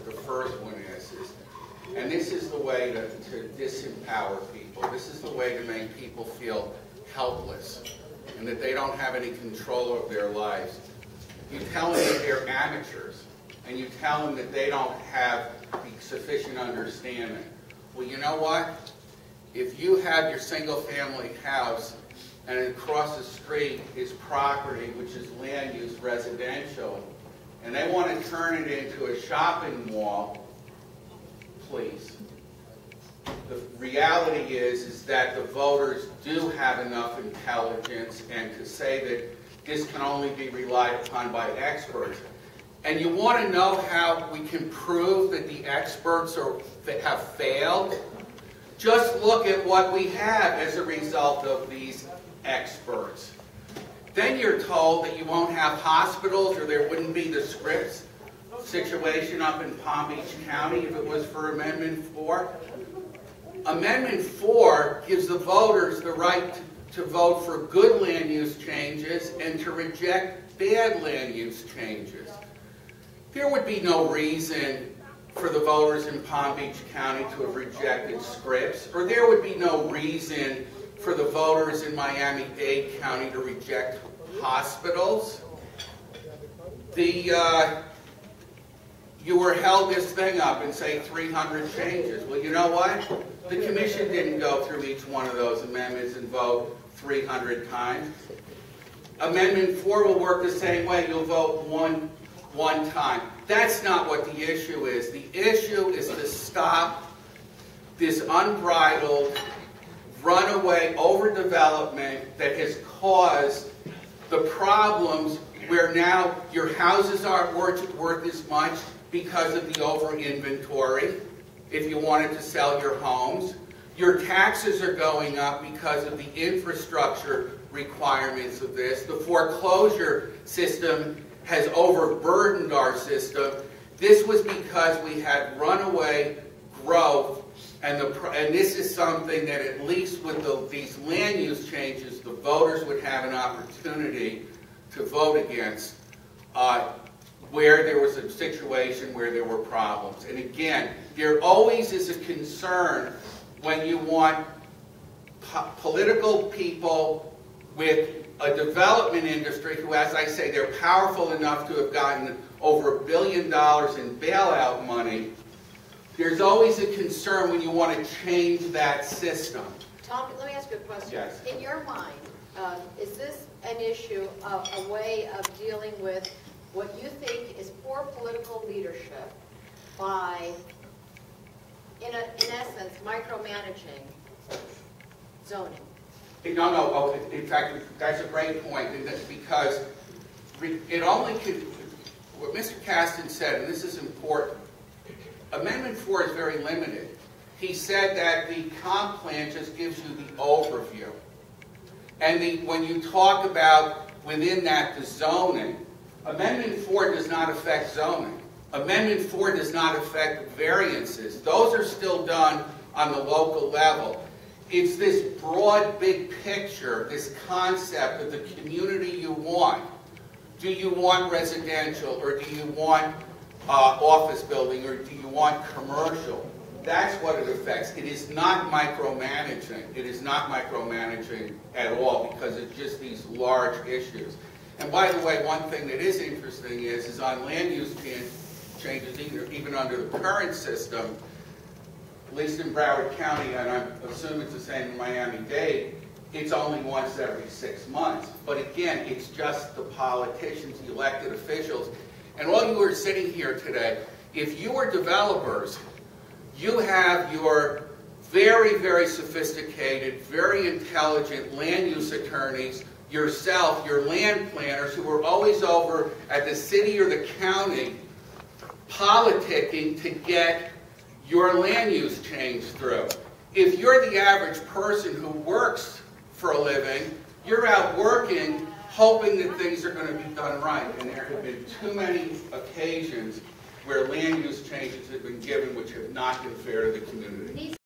The first one is and this is the way to disempower people. This is the way to make people feel helpless and that they don't have any control over their lives. You tell them that they're amateurs, and you tell them that they don't have sufficient understanding. Well, you know what? If you have your single-family house and across the street is property, which is land use residential, and they want to turn it into a shopping mall, please. The reality is that the voters do have enough intelligence, and to say that this can only be relied upon by experts. And you want to know how we can prove that the experts have failed? Just look at what we have as a result of these experts. Then you're told that you won't have hospitals, or there wouldn't be the Scripps situation up in Palm Beach County if it was for Amendment 4. Amendment 4 gives the voters the right to vote for good land use changes and to reject bad land use changes. There would be no reason for the voters in Palm Beach County to have rejected Scripps, or there would be no reason for the voters in Miami-Dade County to reject hospitals. You were held this thing up and say 300 changes. Well, you know what? The commission didn't go through each one of those amendments and vote 300 times. Amendment 4 will work the same way. You'll vote one time. That's not what the issue is. The issue is to stop this unbridled, runaway overdevelopment that has caused the problems where now your houses aren't worth as much because of the over-inventory, if you wanted to sell your homes. Your taxes are going up because of the infrastructure requirements of this. The foreclosure system has overburdened our system. This was because we had runaway growth, and this is something that at least with these land use changes, the voters would have an opportunity to vote against where there was a situation where there were problems. And again, there always is a concern when you want political people with a development industry who, as I say, they're powerful enough to have gotten over $1 billion in bailout money. There's always a concern when you want to change that system. Tom, let me ask you a question. Yes. In your mind, is this an issue of a way of dealing with what you think is poor political leadership by, in essence, micromanaging zoning? No. In fact, that's a great point, because it only could, what Mr. Kasin said, and this is important, Amendment 4 is very limited. He said that the comp plan just gives you the overview. And when you talk about within that the zoning, Amendment 4 does not affect zoning. Amendment 4 does not affect variances. Those are still done on the local level. It's this broad, big picture, this concept of the community you want. Do you want residential, or do you want office building, or do you want commercial? That's what it affects. It is not micromanaging. It is not micromanaging at all, because it's just these large issues. And by the way, one thing that is interesting is on land use changes, even under the current system, at least in Broward County, and I assume it's the same in Miami-Dade, it's only once every 6 months. But again, it's just the politicians, the elected officials. And all you are sitting here today, if you are developers, you have your very, very sophisticated, very intelligent land use attorneys, yourself, your land planners, who are always over at the city or the county politicking to get your land use change through. If you're the average person who works for a living, you're out working hoping that things are going to be done right. And there have been too many occasions where land use changes have been given which have not been fair to the community.